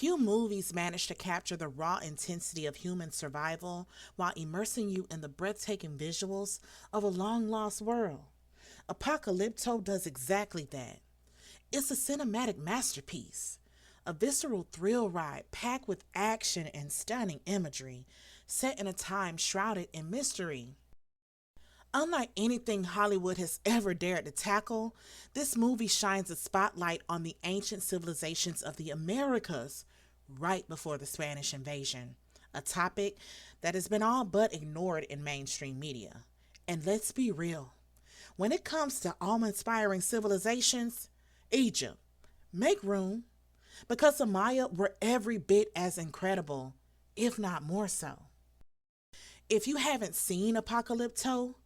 Few movies manage to capture the raw intensity of human survival while immersing you in the breathtaking visuals of a long lost world. Apocalypto does exactly that. It's a cinematic masterpiece, a visceral thrill ride packed with action and stunning imagery, set in a time shrouded in mystery. Unlike anything Hollywood has ever dared to tackle, this movie shines a spotlight on the ancient civilizations of the Americas right before the Spanish invasion, a topic that has been all but ignored in mainstream media. And let's be real, when it comes to awe-inspiring civilizations, Egypt, make room, because the Maya were every bit as incredible, if not more so. If you haven't seen Apocalypto,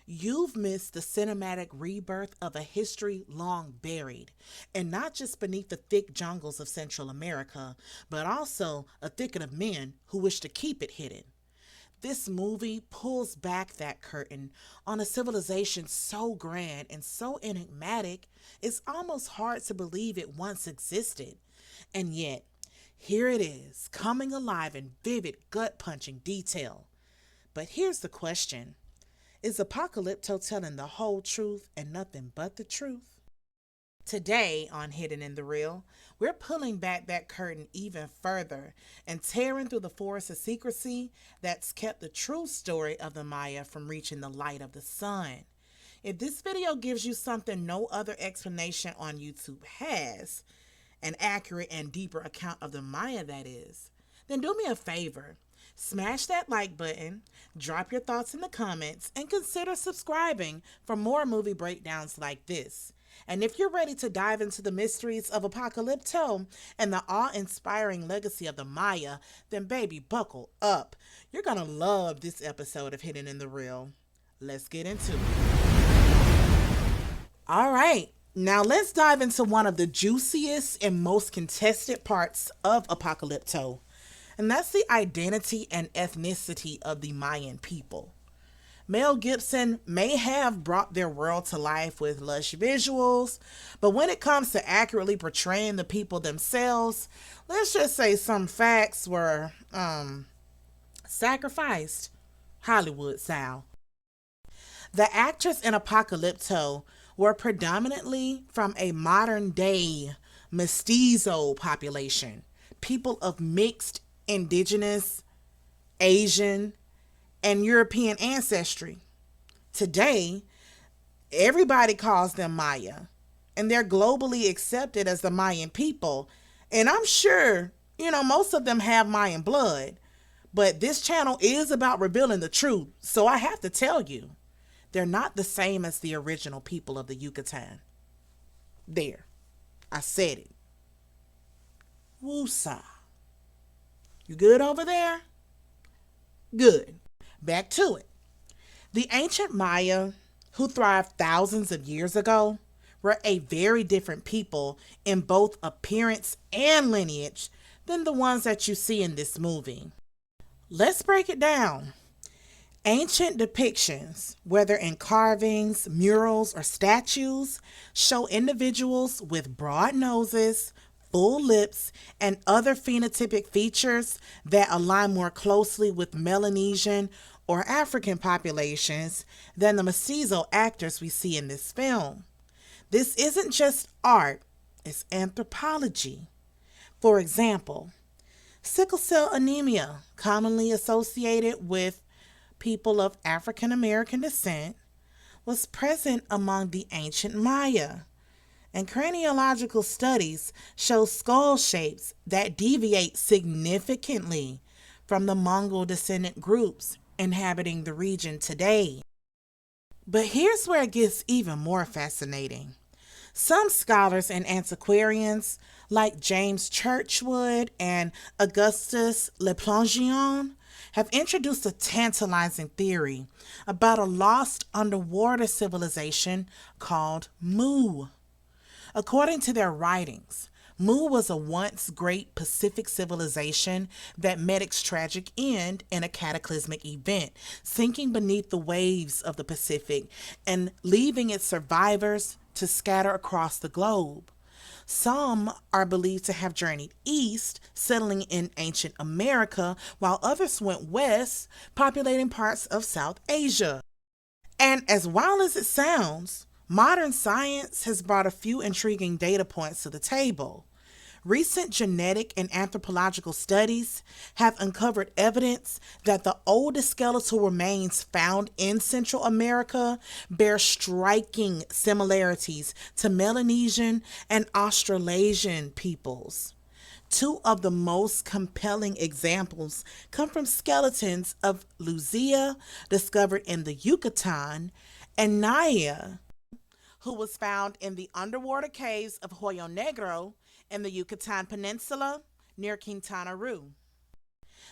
you've missed the cinematic rebirth of a history long buried, and not just beneath the thick jungles of Central America, but also a thicket of men who wish to keep it hidden. This movie pulls back that curtain on a civilization so grand and so enigmatic, it's almost hard to believe it once existed. And yet, here it is, coming alive in vivid, gut-punching detail. But here's the question. Is Apocalypto telling the whole truth and nothing but the truth? Today on Hidden in the Real, we're pulling back that curtain even further and tearing through the forest of secrecy that's kept the true story of the Maya from reaching the light of the sun. If this video gives you something no other explanation on YouTube has, an accurate and deeper account of the Maya that is, then do me a favor. Smash that like button, drop your thoughts in the comments, and consider subscribing for more movie breakdowns like this. And if you're ready to dive into the mysteries of Apocalypto and the awe-inspiring legacy of the Maya, then baby, buckle up. You're gonna love this episode of Hidden in the Real. Let's get into it. All right, now let's dive into one of the juiciest and most contested parts of Apocalypto. And that's the identity and ethnicity of the Mayan people. Mel Gibson may have brought their world to life with lush visuals, but when it comes to accurately portraying the people themselves, let's just say some facts were sacrificed Hollywood style. The actors in Apocalypto were predominantly from a modern day mestizo population, people of mixed indigenous, Asian, and European ancestry. Today, everybody calls them Maya, and they're globally accepted as the Mayan people. And I'm sure, most of them have Mayan blood, but this channel is about revealing the truth. So I have to tell you, they're not the same as the original people of the Yucatan. There, I said it. Woosah. You good over there? Good. Back to it. The ancient Maya, who thrived thousands of years ago, were a very different people in both appearance and lineage than the ones that you see in this movie. Let's break it down. Ancient depictions, whether in carvings, murals, or statues, show individuals with broad noses, full lips, and other phenotypic features that align more closely with Melanesian or African populations than the mestizo actors we see in this film. This isn't just art, it's anthropology. For example, sickle cell anemia, commonly associated with people of African American descent, was present among the ancient Maya. And craniological studies show skull shapes that deviate significantly from the Mongol descendant groups inhabiting the region today. But here's where it gets even more fascinating. Some scholars and antiquarians, like James Churchwood and Augustus Leplongeon, have introduced a tantalizing theory about a lost underwater civilization called Mu. According to their writings, Mu was a once great Pacific civilization that met its tragic end in a cataclysmic event, sinking beneath the waves of the Pacific and leaving its survivors to scatter across the globe. Some are believed to have journeyed east, settling in ancient America, while others went west, populating parts of South Asia. And as wild as it sounds, modern science has brought a few intriguing data points to the table. Recent genetic and anthropological studies have uncovered evidence that the oldest skeletal remains found in Central America bear striking similarities to Melanesian and Australasian peoples. Two of the most compelling examples come from skeletons of Lucia, discovered in the Yucatan, and Naya, who was found in the underwater caves of Hoyo Negro in the Yucatan Peninsula near Quintana Roo.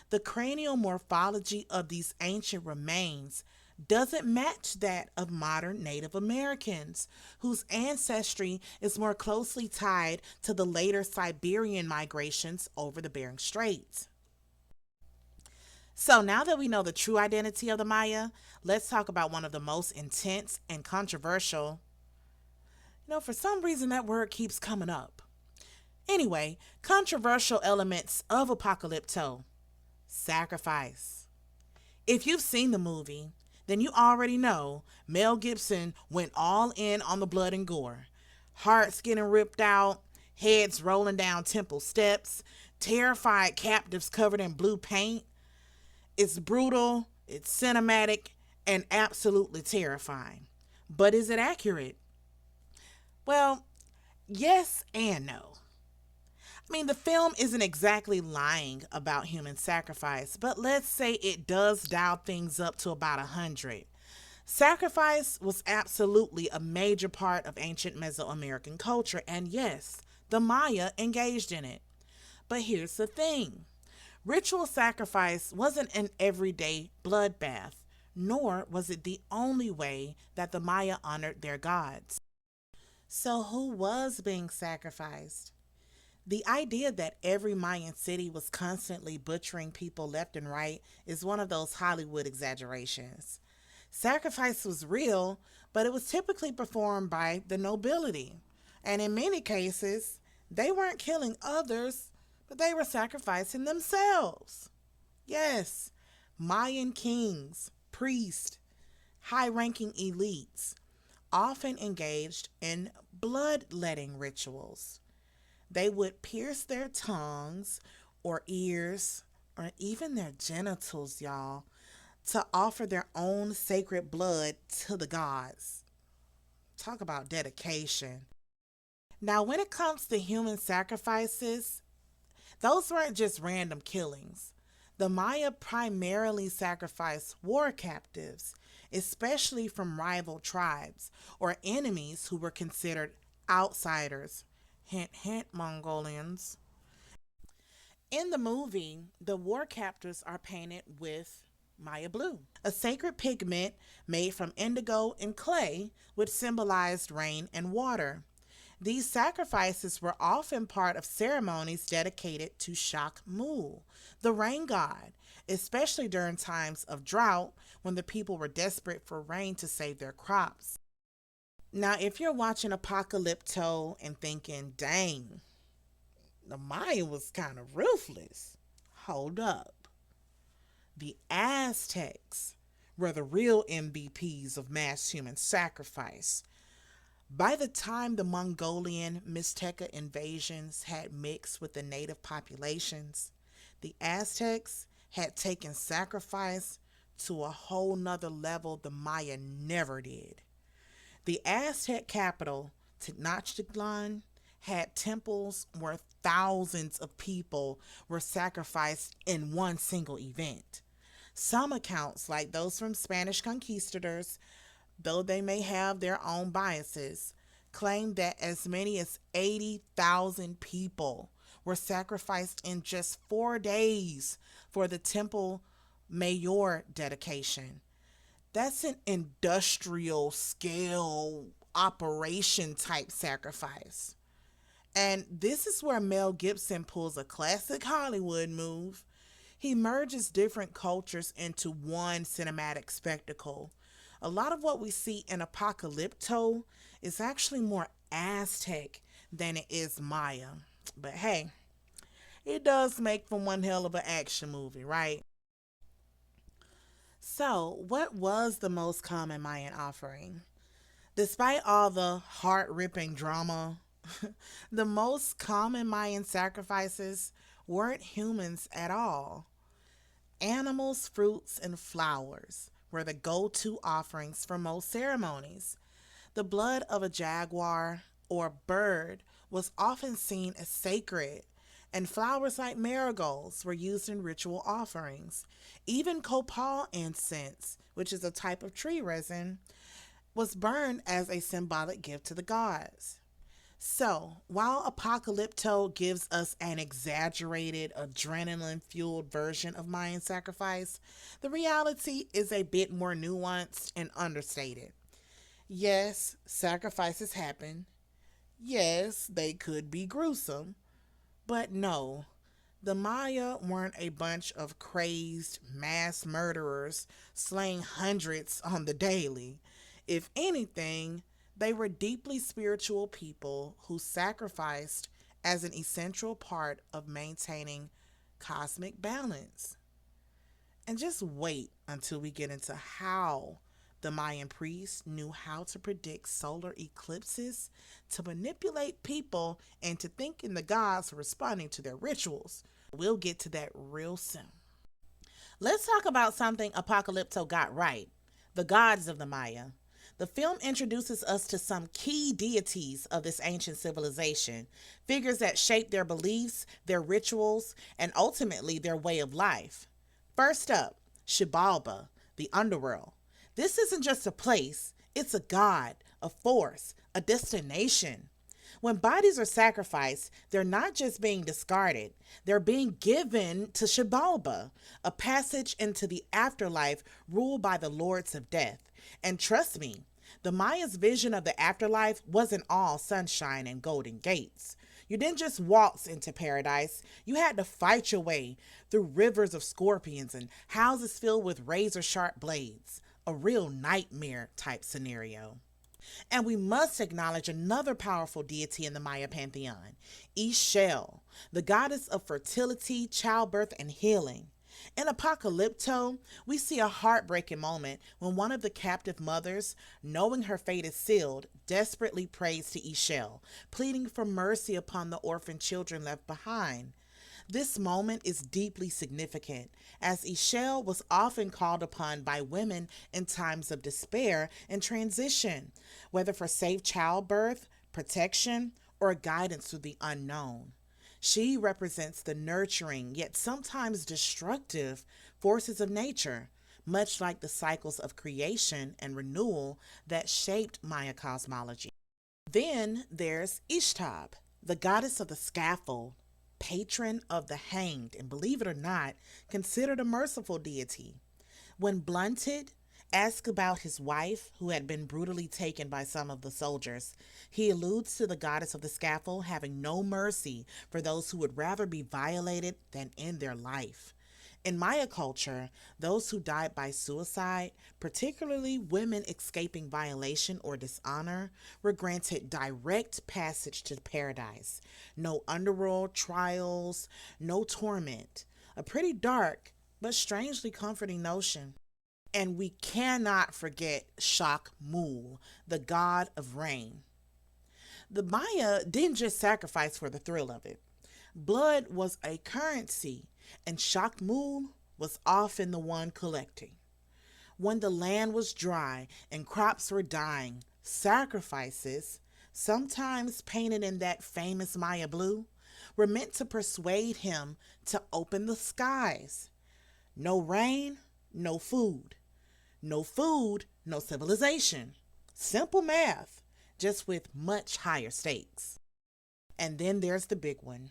The cranial morphology of these ancient remains doesn't match that of modern Native Americans, whose ancestry is more closely tied to the later Siberian migrations over the Bering Strait. So, now that we know the true identity of the Maya, let's talk about one of the most intense and controversial. For some reason, that word keeps coming up. Anyway, controversial elements of Apocalypto: sacrifice. If you've seen the movie, then you already know Mel Gibson went all in on the blood and gore. Hearts getting ripped out, heads rolling down temple steps, terrified captives covered in blue paint. It's brutal, it's cinematic, and absolutely terrifying. But is it accurate? Well, yes and no. The film isn't exactly lying about human sacrifice, but let's say it does dial things up to about 100. Sacrifice was absolutely a major part of ancient Mesoamerican culture, and yes, the Maya engaged in it. But here's the thing: ritual sacrifice wasn't an everyday bloodbath, nor was it the only way that the Maya honored their gods. So, who was being sacrificed? The idea that every Mayan city was constantly butchering people left and right is one of those Hollywood exaggerations. Sacrifice was real, but it was typically performed by the nobility. And in many cases, they weren't killing others, but they were sacrificing themselves. Yes, Mayan kings, priests, high ranking elites often engaged in bloodletting rituals. They would pierce their tongues or ears or even their genitals, y'all, to offer their own sacred blood to the gods. Talk about dedication. Now, when it comes to human sacrifices, those weren't just random killings. The Maya primarily sacrificed war captives, especially from rival tribes or enemies who were considered outsiders. Hint, hint, Mongolians. In the movie, the war captives are painted with Maya blue, a sacred pigment made from indigo and clay, which symbolized rain and water. These sacrifices were often part of ceremonies dedicated to Shak Mu, the rain god, especially during times of drought when the people were desperate for rain to save their crops. Now, if you're watching Apocalypto and thinking, dang, the Maya was kind of ruthless, hold up. The Aztecs were the real MVPs of mass human sacrifice. By the time the Mongolian Mixteca invasions had mixed with the native populations, the Aztecs had taken sacrifice to a whole nother level the Maya never did. The Aztec capital, Tenochtitlan, had temples where thousands of people were sacrificed in one single event. Some accounts, like those from Spanish conquistadors, though they may have their own biases, claim that as many as 80,000 people were sacrificed in just 4 days for the Temple Mayor dedication. That's an industrial scale operation type sacrifice. And this is where Mel Gibson pulls a classic Hollywood move. He merges different cultures into one cinematic spectacle. A lot of what we see in Apocalypto is actually more Aztec than it is Maya. But hey, it does make for one hell of an action movie, right? So, what was the most common Mayan offering? Despite all the heart ripping drama, the most common Mayan sacrifices weren't humans at all. Animals, fruits, and flowers were the go to offerings for most ceremonies. The blood of a jaguar or bird was often seen as sacred, and flowers like marigolds were used in ritual offerings. Even copal incense, which is a type of tree resin, was burned as a symbolic gift to the gods. So, while Apocalypto gives us an exaggerated, adrenaline fueled version of Mayan sacrifice, the reality is a bit more nuanced and understated. Yes, sacrifices happen. Yes, they could be gruesome. But no, the Maya weren't a bunch of crazed mass murderers slaying hundreds on the daily. If anything, they were deeply spiritual people who sacrificed as an essential part of maintaining cosmic balance. And just wait until we get into how the Mayan priests knew how to predict solar eclipses to manipulate people into thinking the gods were responding to their rituals. We'll get to that real soon. Let's talk about something Apocalypto got right: the gods of the Maya. The film introduces us to some key deities of this ancient civilization, figures that shape their beliefs, their rituals, and ultimately their way of life. First up, Xibalba, the underworld. This isn't just a place, it's a god, a force, a destination. When bodies are sacrificed, they're not just being discarded, they're being given to Xibalba, a passage into the afterlife ruled by the lords of death. And trust me, the Maya's vision of the afterlife wasn't all sunshine and golden gates. You didn't just waltz into paradise, you had to fight your way through rivers of scorpions and houses filled with razor sharp blades. A real nightmare type scenario. And we must acknowledge another powerful deity in the Maya pantheon, Ishel, the goddess of fertility, childbirth, and healing. In Apocalypto, we see a heartbreaking moment when one of the captive mothers, knowing her fate is sealed, desperately prays to Ishel, pleading for mercy upon the orphan children left behind. This moment is deeply significant, as Ishel was often called upon by women in times of despair and transition, whether for safe childbirth, protection, or guidance through the unknown. She represents the nurturing, yet sometimes destructive, forces of nature, much like the cycles of creation and renewal that shaped Maya cosmology. Then there's Ishtab, the goddess of the scaffold, patron of the hanged, and believe it or not, considered a merciful deity. When blunted, asked about his wife, who had been brutally taken by some of the soldiers, he alludes to the goddess of the scaffold having no mercy for those who would rather be violated than end their life. In Maya culture, those who died by suicide, particularly women escaping violation or dishonor, were granted direct passage to paradise. No underworld trials, no torment. A pretty dark but strangely comforting notion. And we cannot forget Shak Mul, the god of rain. The Maya didn't just sacrifice for the thrill of it. Blood was a currency, and Shakmul was often the one collecting. When the land was dry and crops were dying, sacrifices, sometimes painted in that famous Maya blue, were meant to persuade him to open the skies. No rain, no food. No food, no civilization. Simple math, just with much higher stakes. And then there's the big one: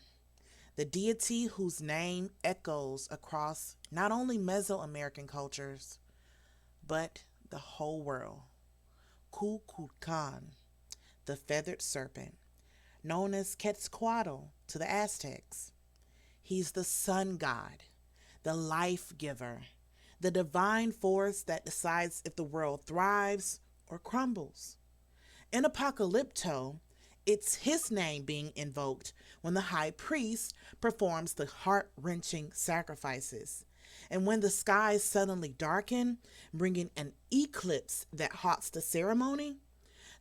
the deity whose name echoes across not only Mesoamerican cultures, but the whole world. Kukulkan, the feathered serpent, known as Quetzalcoatl to the Aztecs. He's the sun god, the life giver, the divine force that decides if the world thrives or crumbles. In Apocalypto, It's his name being invoked when the high priest performs the heart wrenching sacrifices. And when the skies suddenly darken, bringing an eclipse that halts the ceremony,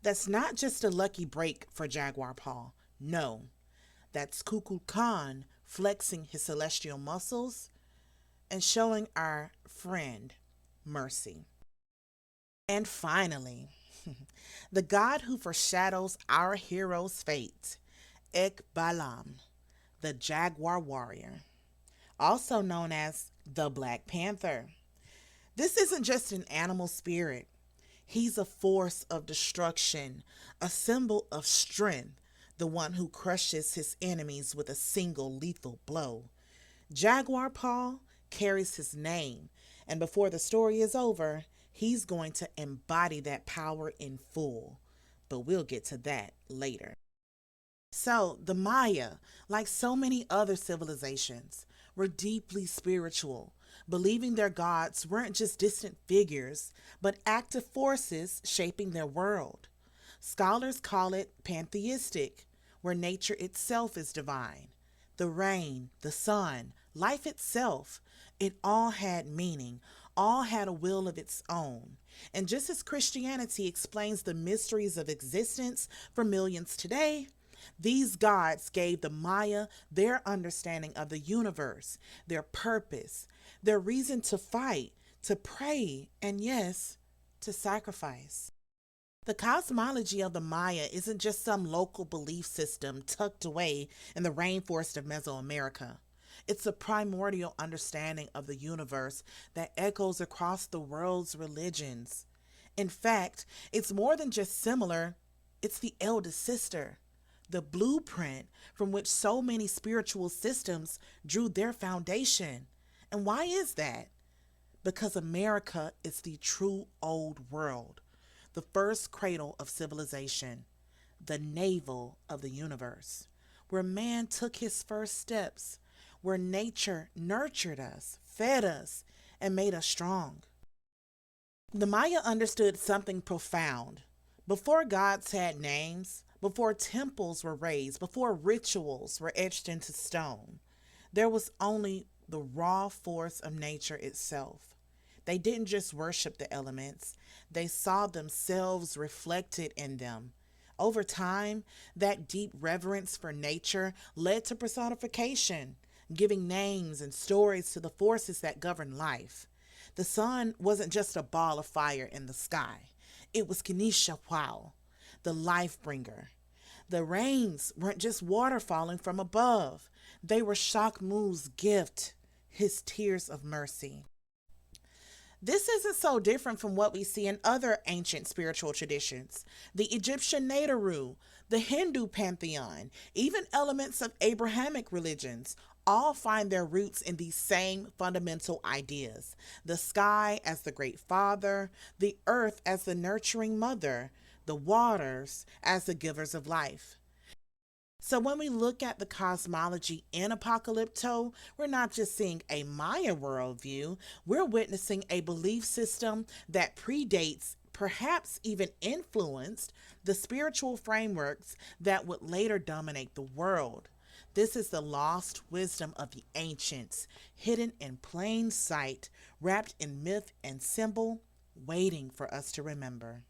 that's not just a lucky break for Jaguar Paul. No, that's Kukulkan Khan flexing his celestial muscles and showing our friend mercy. And finally, the god who foreshadows our hero's fate, Ekbalam, the Jaguar warrior, also known as the Black Panther. This isn't just an animal spirit, he's a force of destruction, a symbol of strength, the one who crushes his enemies with a single lethal blow. Jaguar Paul carries his name, and before the story is over, he's going to embody that power in full. But we'll get to that later. So, the Maya, like so many other civilizations, were deeply spiritual, believing their gods weren't just distant figures, but active forces shaping their world. Scholars call it pantheistic, where nature itself is divine. The rain, the sun, life itself, it all had meaning, all had a will of its own. And just as Christianity explains the mysteries of existence for millions today, these gods gave the Maya their understanding of the universe, their purpose, their reason to fight, to pray, and yes, to sacrifice. The cosmology of the Maya isn't just some local belief system tucked away in the rainforest of Mesoamerica. It's a primordial understanding of the universe that echoes across the world's religions. In fact, it's more than just similar, it's the eldest sister, the blueprint from which so many spiritual systems drew their foundation. And why is that? Because America is the true old world, the first cradle of civilization, the navel of the universe, where man took his first steps, where nature nurtured us, fed us, and made us strong. The Maya understood something profound. Before gods had names, before temples were raised, before rituals were etched into stone, there was only the raw force of nature itself. They didn't just worship the elements, they saw themselves reflected in them. Over time, that deep reverence for nature led to personification, giving names and stories to the forces that govern life. The sun wasn't just a ball of fire in the sky, it was Kenesha Wow, the life bringer. The rains weren't just water falling from above, they were Shakmu's gift, his tears of mercy. This isn't so different from what we see in other ancient spiritual traditions. The Egyptian Netaru, the Hindu pantheon, even elements of Abrahamic religions all find their roots in these same fundamental ideas. The sky as the great father, the earth as the nurturing mother, the waters as the givers of life. So when we look at the cosmology in Apocalypto, we're not just seeing a Maya worldview, we're witnessing a belief system that predates, perhaps even influenced, the spiritual frameworks that would later dominate the world. This is the lost wisdom of the ancients, hidden in plain sight, wrapped in myth and symbol, waiting for us to remember.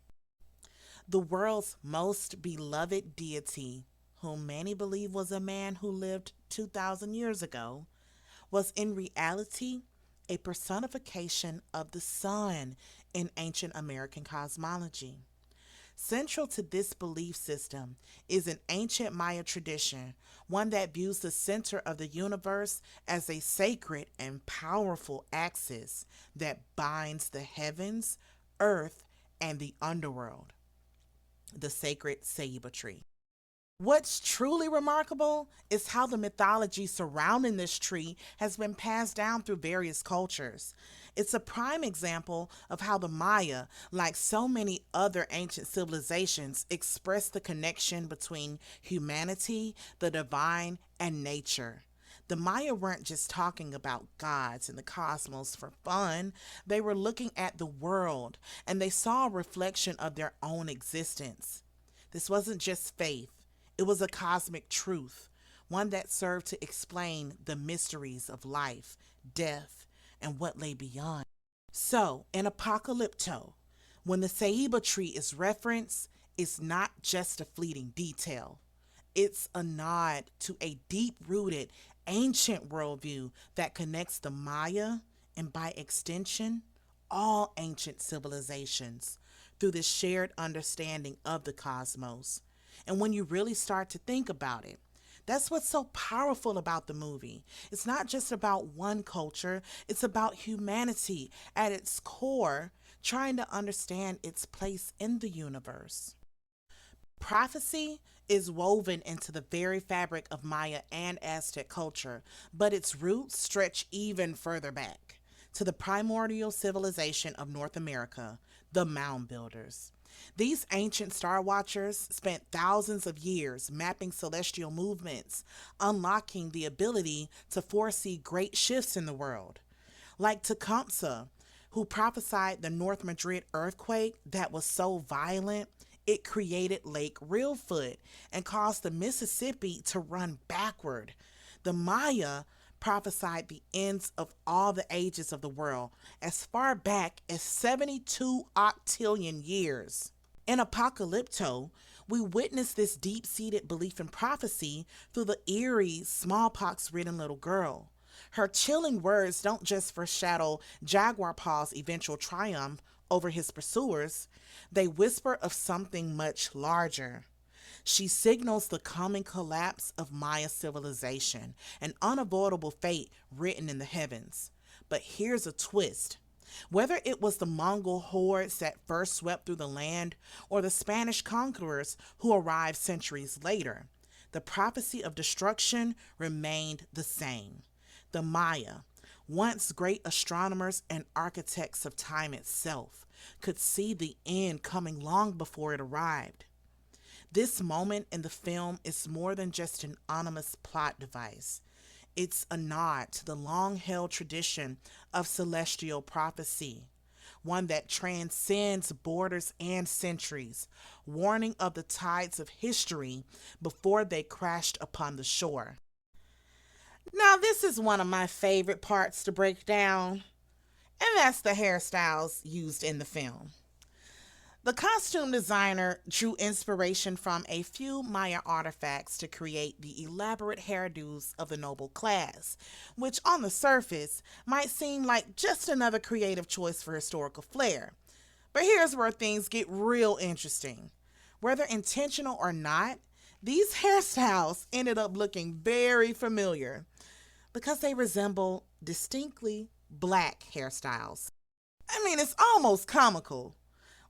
The world's most beloved deity, whom many believe was a man who lived 2,000 years ago, was in reality a personification of the sun in ancient American cosmology. Central to this belief system is an ancient Maya tradition, one that views the center of the universe as a sacred and powerful axis that binds the heavens, earth, and the underworld, the sacred Ceiba tree. What's truly remarkable is how the mythology surrounding this tree has been passed down through various cultures. It's a prime example of how the Maya, like so many other ancient civilizations, expressed the connection between humanity, the divine, and nature. The Maya weren't just talking about gods and the cosmos for fun. They were looking at the world and they saw a reflection of their own existence. This wasn't just faith, It was a cosmic truth, one that served to explain the mysteries of life, death, and what lay beyond. So, in Apocalypto, when the ceiba tree is referenced, it's not just a fleeting detail. It's a nod to a deep rooted ancient worldview that connects the Maya and, by extension, all ancient civilizations through this shared understanding of the cosmos. And when you really start to think about it, that's what's so powerful about the movie. It's not just about one culture, it's about humanity at its core, trying to understand its place in the universe. Prophecy is woven into the very fabric of Maya and Aztec culture, but its roots stretch even further back to the primordial civilization of North America, the Mound Builders. These ancient star watchers spent thousands of years mapping celestial movements, unlocking the ability to foresee great shifts in the world. Like Tecumseh, who prophesied the North Madrid earthquake that was so violent it created Lake Reelfoot and caused the Mississippi to run backward. The Maya prophesied the ends of all the ages of the world as far back as 72 octillion years. In Apocalypto, we witness this deep seated belief in prophecy through the eerie, smallpox ridden little girl. Her chilling words don't just foreshadow Jaguar Paw's eventual triumph over his pursuers, they whisper of something much larger. She signals the coming collapse of Maya civilization, an unavoidable fate written in the heavens. But here's a twist. Whether it was the Mongol hordes that first swept through the land or the Spanish conquerors who arrived centuries later, the prophecy of destruction remained the same. The Maya, once great astronomers and architects of time itself, could see the end coming long before it arrived. This moment in the film is more than just an ominous plot device. It's a nod to the long held tradition of celestial prophecy, one that transcends borders and centuries, warning of the tides of history before they crashed upon the shore. Now, this is one of my favorite parts to break down, and that's the hairstyles used in the film. The costume designer drew inspiration from a few Maya artifacts to create the elaborate hairdos of the noble class, which on the surface might seem like just another creative choice for historical flair. But here's where things get real interesting. Whether intentional or not, these hairstyles ended up looking very familiar because they resemble distinctly black hairstyles. I mean, it's almost comical.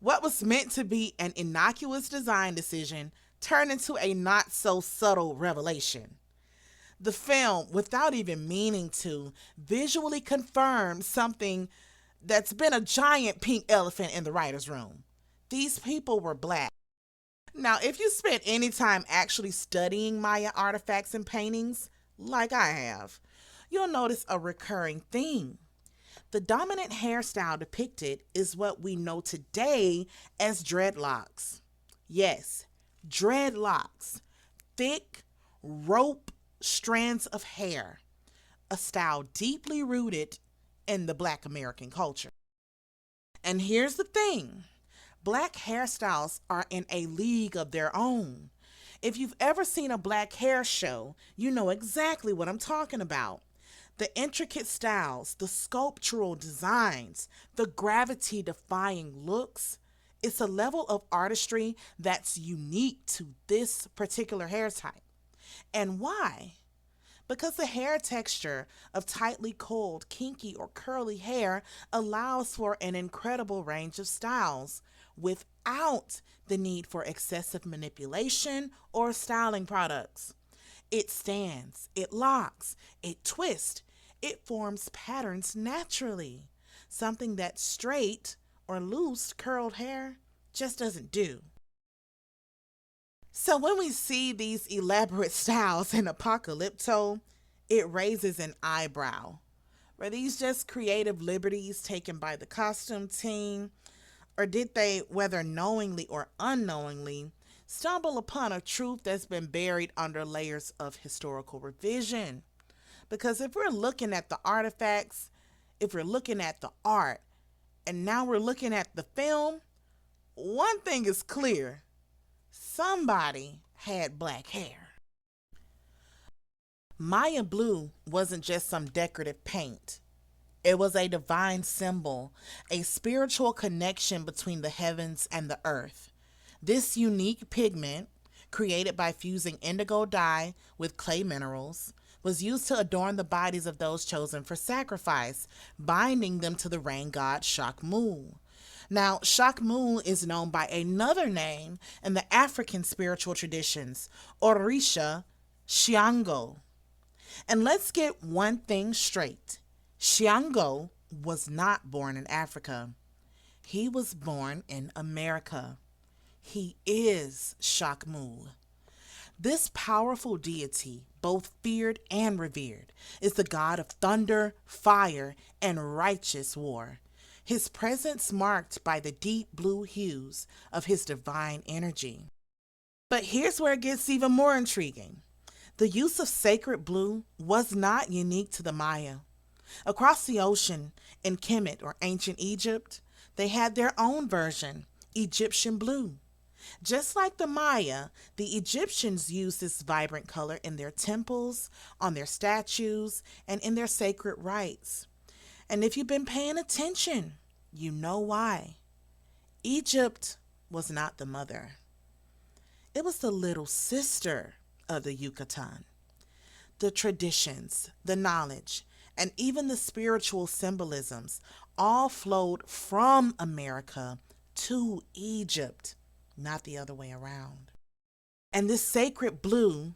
What was meant to be an innocuous design decision turned into a not so subtle revelation. The film, without even meaning to, visually confirmed something that's been a giant pink elephant in the writer's room. These people were black. Now, if you spent any time actually studying Maya artifacts and paintings, like I have, you'll notice a recurring theme. The dominant hairstyle depicted is what we know today as dreadlocks. Yes, dreadlocks. Thick, rope strands of hair. A style deeply rooted in the Black American culture. And here's the thing. Black hairstyles are in a league of their own. If you've ever seen a black hair show, you know exactly what I'm talking about. The intricate styles, the sculptural designs, the gravity defying looks. It's a level of artistry that's unique to this particular hair type. And why? Because the hair texture of tightly coiled, kinky, or curly hair allows for an incredible range of styles without the need for excessive manipulation or styling products. It stands, it locks, it twists, it forms patterns naturally, something that straight or loose curled hair just doesn't do. So when we see these elaborate styles in Apocalypto, it raises an eyebrow. Were these just creative liberties taken by the costume team? Or did they, whether knowingly or unknowingly, stumble upon a truth that's been buried under layers of historical revision. Because if we're looking at the artifacts, if we're looking at the art, and now we're looking at the film, one thing is clear: somebody had black hair. Maya blue wasn't just some decorative paint. It was a divine symbol, a spiritual connection between the heavens and the earth. This unique pigment, created by fusing indigo dye with clay minerals, was used to adorn the bodies of those chosen for sacrifice, binding them to the rain god Shakmu. Now, Shakmu is known by another name in the African spiritual traditions, Orisha Shango. And let's get one thing straight: Shango was not born in Africa. He was born in America. He is Shakmu. This powerful deity, both feared and revered, is the god of thunder, fire, and righteous war. His presence marked by the deep blue hues of his divine energy. But here's where it gets even more intriguing. The use of sacred blue was not unique to the Maya. Across the ocean, in Kemet or ancient Egypt, they had their own version, Egyptian blue. Just like the Maya, the Egyptians used this vibrant color in their temples, on their statues, and in their sacred rites. And if you've been paying attention, you know why. Egypt was not the mother. It was the little sister of the Yucatan. The traditions, the knowledge, and even the spiritual symbolisms all flowed from America to Egypt, not the other way around. And this sacred blue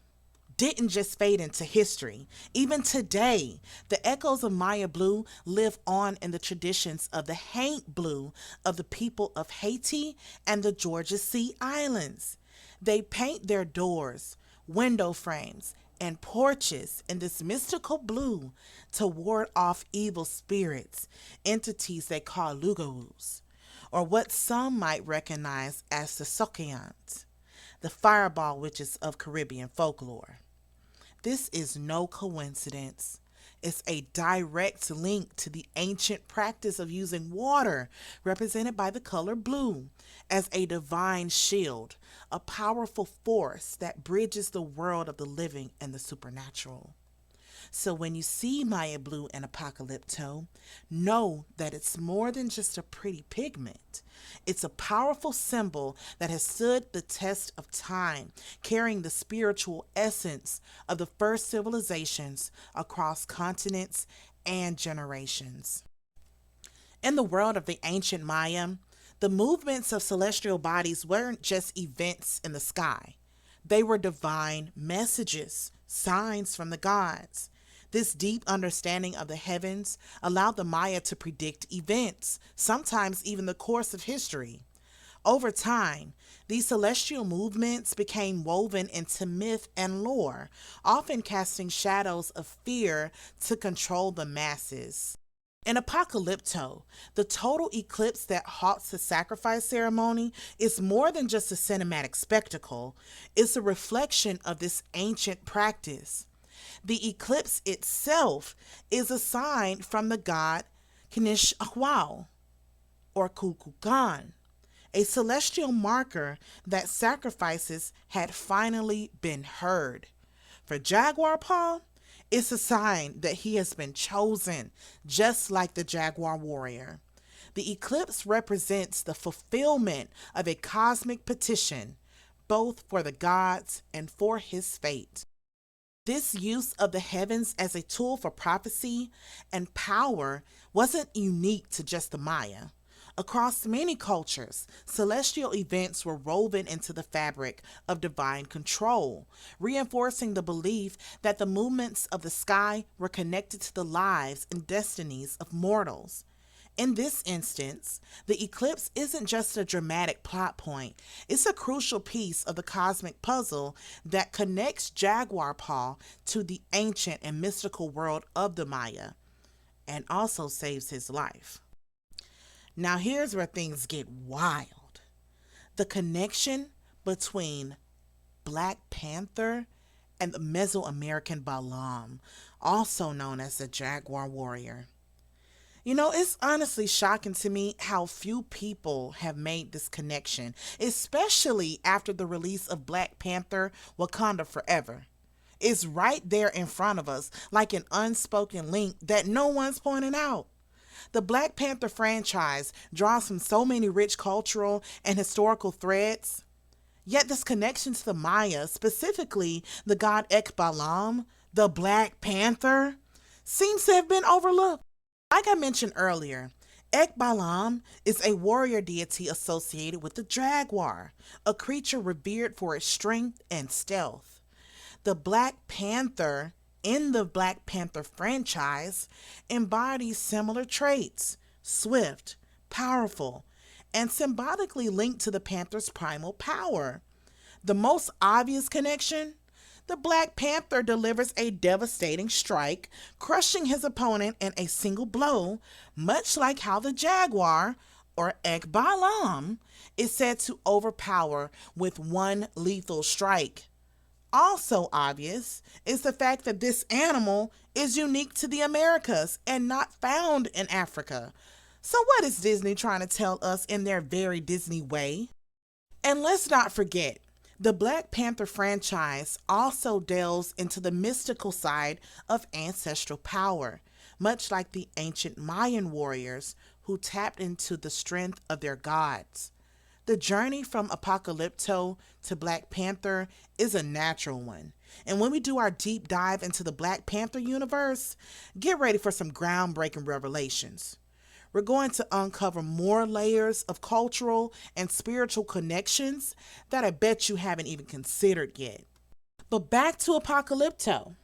didn't just fade into history. Even today, the echoes of Maya blue live on in the traditions of the Haint blue of the people of Haiti and the Georgia Sea Islands. They paint their doors, window frames, and porches in this mystical blue to ward off evil spirits, entities they call lugawus, or what some might recognize as the Sokeans, the fireball witches of Caribbean folklore. This is no coincidence. It's a direct link to the ancient practice of using water, represented by the color blue, as a divine shield, a powerful force that bridges the world of the living and the supernatural. So when you see Maya blue and Apocalypto, know that it's more than just a pretty pigment. It's a powerful symbol that has stood the test of time, carrying the spiritual essence of the first civilizations across continents and generations. In the world of the ancient Maya, the movements of celestial bodies weren't just events in the sky. They were divine messages, signs from the gods. This deep understanding of the heavens allowed the Maya to predict events, sometimes even the course of history. Over time, these celestial movements became woven into myth and lore, often casting shadows of fear to control the masses. In Apocalypto, the total eclipse that halts the sacrifice ceremony is more than just a cinematic spectacle, it's a reflection of this ancient practice. The eclipse itself is a sign from the god Knish Ahwal, or Kukulkan, a celestial marker that sacrifices had finally been heard. For Jaguar Paw, it's a sign that he has been chosen, just like the Jaguar warrior. The eclipse represents the fulfillment of a cosmic petition, both for the gods and for his fate. This use of the heavens as a tool for prophecy and power wasn't unique to just the Maya. Across many cultures, celestial events were woven into the fabric of divine control, reinforcing the belief that the movements of the sky were connected to the lives and destinies of mortals. In this instance, the eclipse isn't just a dramatic plot point, it's a crucial piece of the cosmic puzzle that connects Jaguar Paw to the ancient and mystical world of the Maya, and also saves his life. Now, here's where things get wild. The connection between Black Panther and the Mesoamerican Balam, also known as the Jaguar Warrior. You know, it's honestly shocking to me how few people have made this connection, especially after the release of Black Panther Wakanda Forever. It's right there in front of us, like an unspoken link that no one's pointing out. The Black Panther franchise draws from so many rich cultural and historical threads, yet this connection to the Maya, specifically the god Ekbalam, the Black Panther, seems to have been overlooked. Like I mentioned earlier, Ekbalam is a warrior deity associated with the jaguar, a creature revered for its strength and stealth. The Black Panther in the Black Panther franchise embodies similar traits: swift, powerful, and symbolically linked to the panther's primal power. The most obvious connection: the Black Panther delivers a devastating strike, crushing his opponent in a single blow, much like how the jaguar, or Ekbalam, is said to overpower with one lethal strike. Also obvious is the fact that this animal is unique to the Americas and not found in Africa. So, what is Disney trying to tell us in their very Disney way? And let's not forget, the Black Panther franchise also delves into the mystical side of ancestral power, much like the ancient Mayan warriors who tapped into the strength of their gods. The journey from Apocalypto to Black Panther is a natural one. And when we do our deep dive into the Black Panther universe, get ready for some groundbreaking revelations. We're going to uncover more layers of cultural and spiritual connections that I bet you haven't even considered yet. But back to Apocalypto.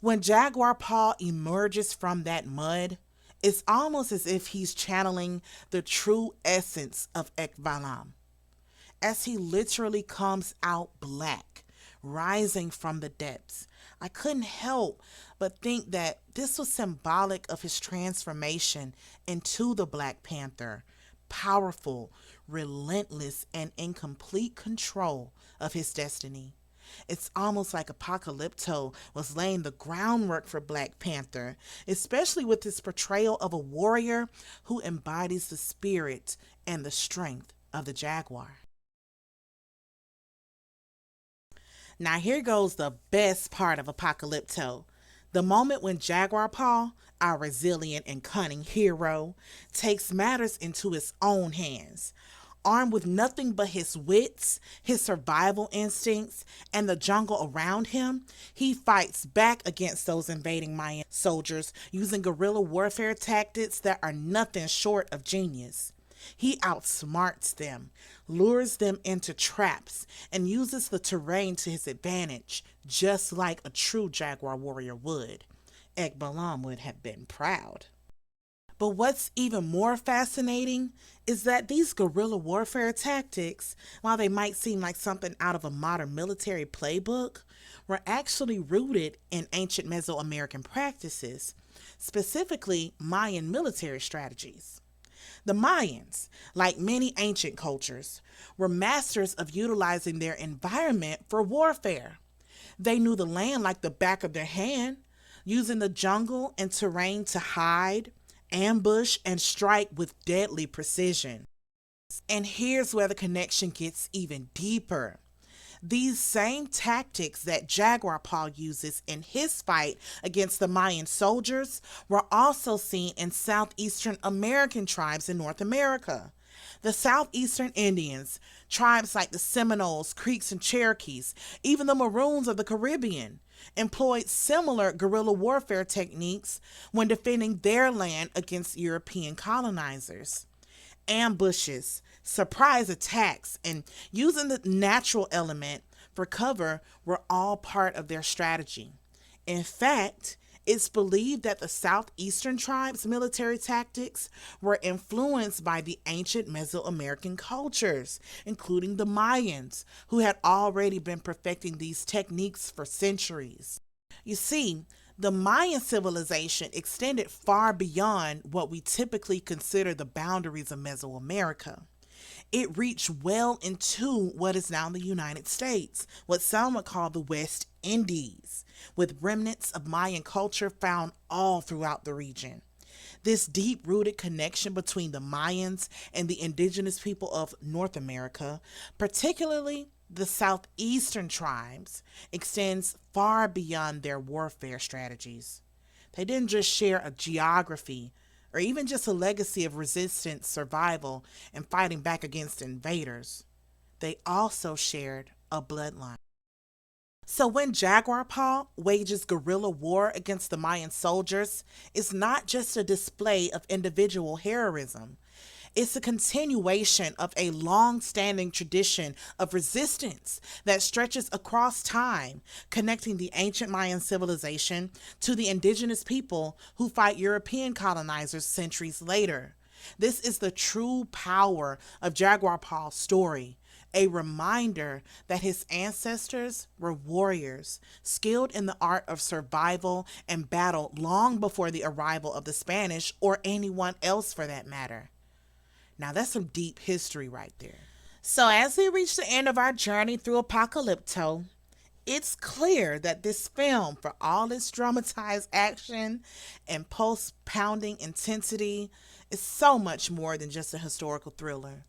When Jaguar Paw emerges from that mud, it's almost as if he's channeling the true essence of Ekbalam, as he literally comes out black, rising from the depths. I couldn't help but think that this was symbolic of his transformation into the Black Panther, powerful, relentless, and in complete control of his destiny. It's almost like Apocalypto was laying the groundwork for Black Panther, especially with his portrayal of a warrior who embodies the spirit and the strength of the jaguar. Now, here goes the best part of Apocalypto. The moment when Jaguar Paw, our resilient and cunning hero, takes matters into his own hands. Armed with nothing but his wits, his survival instincts, and the jungle around him, he fights back against those invading Mayan soldiers using guerrilla warfare tactics that are nothing short of genius. He outsmarts them, lures them into traps, and uses the terrain to his advantage, just like a true jaguar warrior would. Ekbalam would have been proud. But what's even more fascinating is that these guerrilla warfare tactics, while they might seem like something out of a modern military playbook, were actually rooted in ancient Mesoamerican practices, specifically Mayan military strategies. The Mayans, like many ancient cultures, were masters of utilizing their environment for warfare. They knew the land like the back of their hand, using the jungle and terrain to hide, ambush, and strike with deadly precision. And here's where the connection gets even deeper. These same tactics that Jaguar Paw uses in his fight against the Mayan soldiers were also seen in southeastern American tribes in North America. The southeastern Indians, tribes like the Seminoles, Creeks, and Cherokees, even the Maroons of the Caribbean, employed similar guerrilla warfare techniques when defending their land against European colonizers. Ambushes, surprise attacks, and using the natural element for cover were all part of their strategy. In fact, it's believed that the southeastern tribes' military tactics were influenced by the ancient Mesoamerican cultures, including the Mayans, who had already been perfecting these techniques for centuries. You see, the Mayan civilization extended far beyond what we typically consider the boundaries of Mesoamerica. It reached well into what is now the United States, what some would call the West Indies, with remnants of Mayan culture found all throughout the region. This deep rooted connection between the Mayans and the indigenous people of North America, particularly the southeastern tribes, extends far beyond their warfare strategies. They didn't just share a geography or even just a legacy of resistance, survival, and fighting back against invaders. They also shared a bloodline. So when Jaguar Paw wages guerrilla war against the Mayan soldiers, it's not just a display of individual heroism. It's a continuation of a long standing tradition of resistance that stretches across time, connecting the ancient Mayan civilization to the indigenous people who fight European colonizers centuries later. This is the true power of Jaguar Paw's story. A reminder that his ancestors were warriors, skilled in the art of survival and battle long before the arrival of the Spanish or anyone else for that matter. Now, that's some deep history right there. So, as we reach the end of our journey through Apocalypto, it's clear that this film, for all its dramatized action and post pounding intensity, is so much more than just a historical thriller.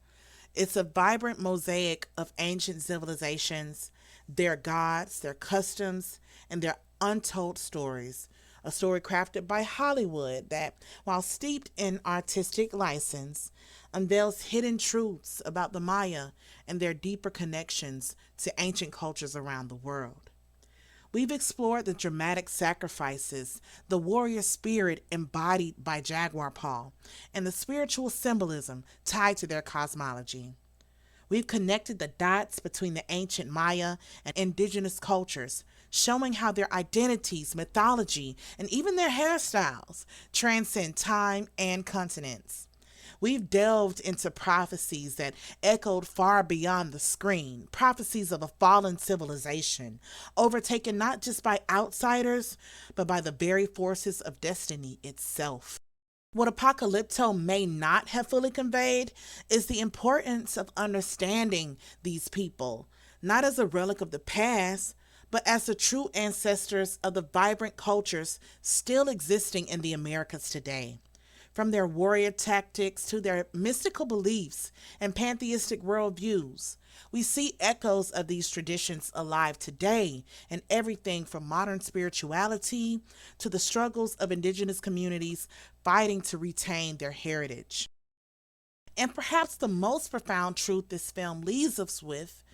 It's a vibrant mosaic of ancient civilizations, their gods, their customs, and their untold stories. A story crafted by Hollywood that, while steeped in artistic license, unveils hidden truths about the Maya and their deeper connections to ancient cultures around the world. We've explored the dramatic sacrifices, the warrior spirit embodied by Jaguar Paw, and the spiritual symbolism tied to their cosmology. We've connected the dots between the ancient Maya and indigenous cultures, showing how their identities, mythology, and even their hairstyles transcend time and continents. We've delved into prophecies that echoed far beyond the screen, prophecies of a fallen civilization, overtaken not just by outsiders, but by the very forces of destiny itself. What Apocalypto may not have fully conveyed is the importance of understanding these people, not as a relic of the past, but as the true ancestors of the vibrant cultures still existing in the Americas today. From their warrior tactics to their mystical beliefs and pantheistic worldviews, we see echoes of these traditions alive today in everything from modern spirituality to the struggles of indigenous communities fighting to retain their heritage. And perhaps the most profound truth this film leaves us with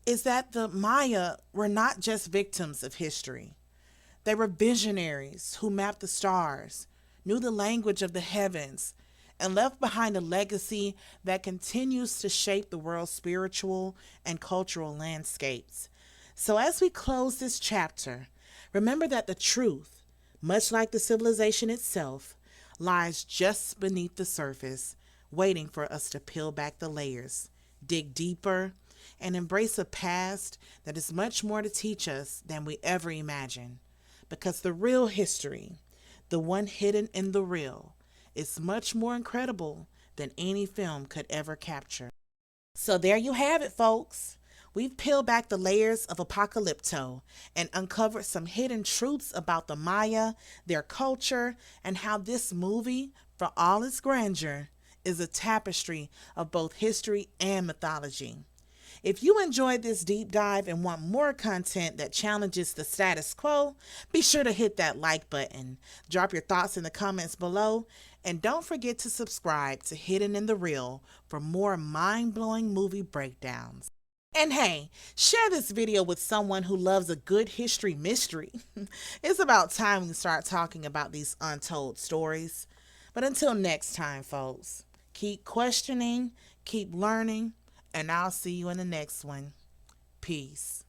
is that the Maya were not just victims of history. They were visionaries who mapped the stars, knew the language of the heavens, and left behind a legacy that continues to shape the world's spiritual and cultural landscapes. So, as we close this chapter, remember that the truth, much like the civilization itself, lies just beneath the surface, waiting for us to peel back the layers, dig deeper, and embrace a past that is much more to teach us than we ever imagined. Because the real history, the one hidden in the real, is much more incredible than any film could ever capture. So there you have it, folks. We've peeled back the layers of Apocalypto and uncovered some hidden truths about the Maya, their culture, and how this movie, for all its grandeur, is a tapestry of both history and mythology. If you enjoyed this deep dive and want more content that challenges the status quo, be sure to hit that like button, drop your thoughts in the comments below, and don't forget to subscribe to Hidden in the Real for more mind-blowing movie breakdowns. And hey, share this video with someone who loves a good history mystery. It's about time we start talking about these untold stories. But until next time, folks, keep questioning, keep learning, and I'll see you in the next one. Peace.